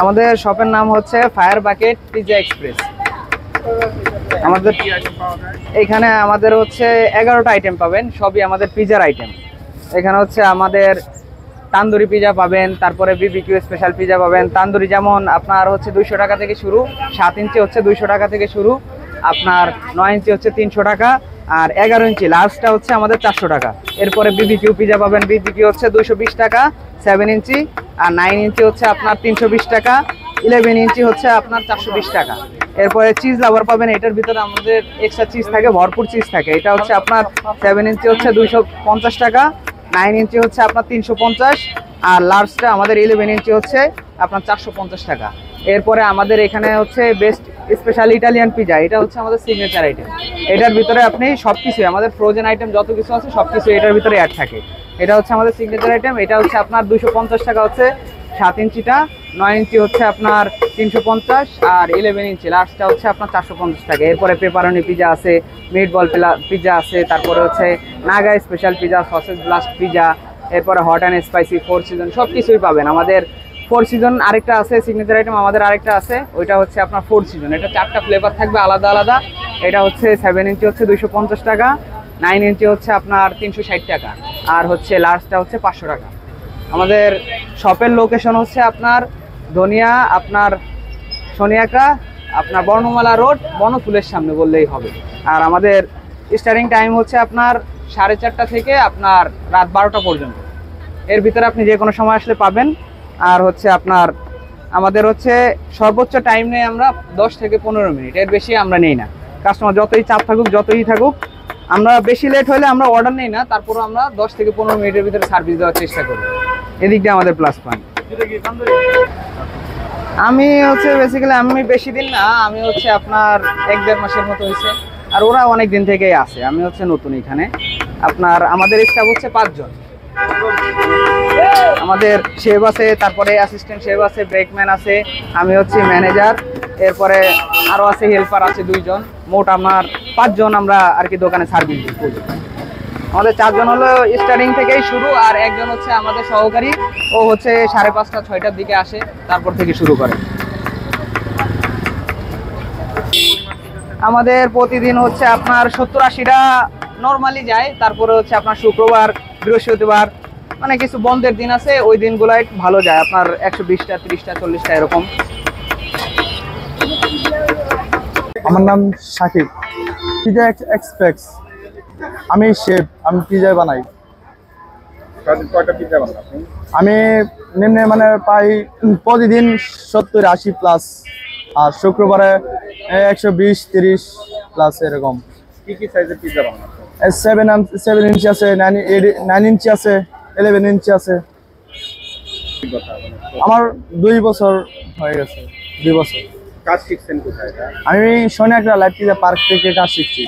আমাদের শপের নাম হচ্ছে ফায়ার বাকেট পিজা এক্সপ্রেস। আমাদের এখানে আমাদের হচ্ছে 11টা আইটেম পাবেন, সবই আমাদের পিজার আইটেম। এখানে হচ্ছে আমাদের তান্দুরি পিজা পাবেন, তারপরে বিবিকিউ স্পেশাল পিজা পাবেন। তান্দুরি যেমন আপনার হচ্ছে 200 টাকা থেকে শুরু, 7 ইঞ্চি হচ্ছে 200 টাকা থেকে শুরু, আপনার 9 ইঞ্চি হচ্ছে 300 টাকা, আর 11 ইঞ্চি লার্জটা হচ্ছে আমাদের 400 টাকা। এরপরে বিবিকিউ পিজা পাবেন, বিবিকিউ হচ্ছে 220 টাকা 7 ইঞ্চি, আর 9 ইঞ্চি হচ্ছে আপনার 320 টাকা, 11 ইঞ্চি হচ্ছে আপনার 420 টাকা। এরপরে চিজ লাভার পাবেন, এটার ভিতরে আমাদের এক্সট্রা চিজ থাকে, ভরপুর চিজ থাকে। এটা হচ্ছে আপনার 7 ইঞ্চি হচ্ছে 250 টাকা, 9 ইঞ্চি হচ্ছে আপনার 350, আর লার্জটা আমাদের 11 ইঞ্চি হচ্ছে আপনার 450 টাকা। এরপরে আমাদের এখানে হচ্ছে বেস্ট স্পেশাল ইটালিয়ান পিজা, এটা হচ্ছে আমাদের সিগনেচার আইটেম। এটার ভিতরে আপনি সব কিছু আমাদের ফ্রোজেন আইটেম যত কিছু আছে সব কিছু এটার ভিতরে অ্যাড থাকে। এটা হচ্ছে আমাদের সিগনেচার আইটেম। এটা হচ্ছে আপনার 250 টাকা হচ্ছে 7 ইঞ্চিটা, 9 ইঞ্চি হচ্ছে আপনার 350, আর 11 ইঞ্চি লার্জটা হচ্ছে আপনার 450 টাকা। এরপরে পেপারনি পিজা আছে, মিট বল পিজা আছে, তারপরে হচ্ছে Naga special pizza, sausage blast pizza, এরপরে হট অ্যান্ড স্পাইসি, 4 সিজন সব কিছুই পাবেন। আমাদের 4 সিজন আরেকটা আছে সিগনেচার আইটেম, আমাদের আরেকটা আছে, ওইটা হচ্ছে আপনার 4 সিজন। এটা 4টা ফ্লেভার থাকবে আলাদা আলাদা। এটা হচ্ছে 7 ইঞ্চি হচ্ছে 250 টাকা, 9 ইঞ্চি হচ্ছে আপনার 360 টাকা, আর হচ্ছে লার্জটা হচ্ছে 500 টাকা। আমাদের শপের লোকেশন হচ্ছে আপনার ধনিয়া, আপনার সোনিয়াকা, আপনার বর্ণমালা রোড, বনফুলের সামনে বললেই হবে। আর আমাদের স্টার্টিং টাইম হচ্ছে আপনার 4:30 থেকে আপনার রাত 12টা পর্যন্ত। এর ভিতরে আপনি যে কোনো সময় আসলে পাবেন। আর হচ্ছে আপনার আমাদের হচ্ছে সর্বোচ্চ টাইম নেই আমরা 10 থেকে 15 মিনিট, এর বেশি আমরা নেই না। কাস্টমার যতই চাপ থাকুক যতই থাকুক, আমরা বেশি লেট হলে আমরা অর্ডার নেই না, তারপরও আমরা 10 থেকে 15 মিনিটের ভিতরে সার্ভিস দেওয়ার চেষ্টা করি। এদিক দিয়ে আমাদের প্লাস পয়েন্ট। আমি হচ্ছে বেসিক্যালি আমি বেশি দিন না, আমি হচ্ছে আপনার 1-1.5 মাসের মতো হয়েছে, আর ওরা অনেক দিন থেকেই আছে। আমি হচ্ছে নতুন এখানে। আপনার আমাদের স্টাফ হচ্ছে 5 জন। আমাদের শেফ আছে, তারপরে অ্যাসিস্ট্যান্ট শেফ আছে, ব্রেকম্যান আছে, আমি হচ্ছে ম্যানেজার, এরপরে আরও আছে হেল্পার আছে 2 জন। মোট আমার 5 জন আমরা আর কি দোকানে সার্ভিস করি। আমাদের 4 জন হলো স্টার্টিং থেকেই শুরু, আর একজন হচ্ছে আমাদের সহকারী, ও হচ্ছে 5:30-6টার দিকে আসে, তারপর থেকে শুরু করে। আমাদের প্রতিদিন হচ্ছে আপনার 70-80টা নর্মালি যায়। তারপরে হচ্ছে আপনার শুক্রবার, বৃহস্পতিবার মানে কিছু বন্ধের দিন আছে, ওই দিনগুলো একটু ভালো যায়, আপনার 120টা, 30টা, 40টা এরকম। আমার নাম সাকিব, পিজা এক্সপ্রেস। আমি শেফ, আমি পিজা বানাই। কয়টা পিজা বানান আপনি? আমি নিম্নে মানে প্রায় প্রতিদিন 70-80 প্লাস, আর শুক্রবারে 120-30 প্লাস এরকম। কি কি সাইজের পিজা বানান? 7 ইঞ্চি আছে, 9 ইঞ্চি আছে, 11 ইঞ্চি আছে। আমার 2 বছর হয়ে গেছে, 2 বছর। কাজ শিখছেন কোথায়? আমি সোনিয়াকা লাইভ পিজা পার্ক থেকে কাজ শিখছি।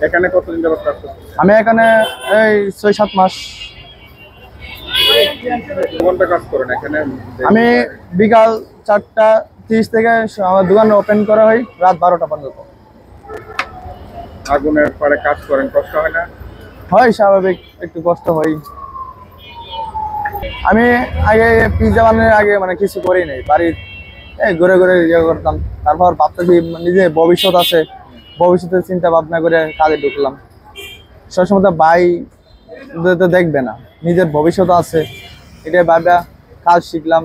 এখানে কতদিন যাবত কাজ করছেন? আমি এখানে এই 6-7 মাস। কোনটা কাজ করেন এখানে? আমি বিকাল 4:30 থেকে আমার দোকান ওপেন করা হয় রাত 12টা পর্যন্ত। আগুনের পরে কাজ করেন, কষ্ট হয় না? হয়, স্বাভাবিক, একটু কষ্ট হয়। আমি আগে পিজা বানানোর আগে মানে কিছু করি নাই, বাড়ির ঘুরে ঘুরে ইয়ে করতাম। তারপর ভাবতেছি নিজে ভবিষ্যৎ আছে, ভবিষ্যতের চিন্তা ভাবনা করে কাজে ঢুকলাম। সবসময় ভাই দেখবে না, নিজের ভবিষ্যৎ আছে, এটাই ভাবনা কাজ শিখলাম।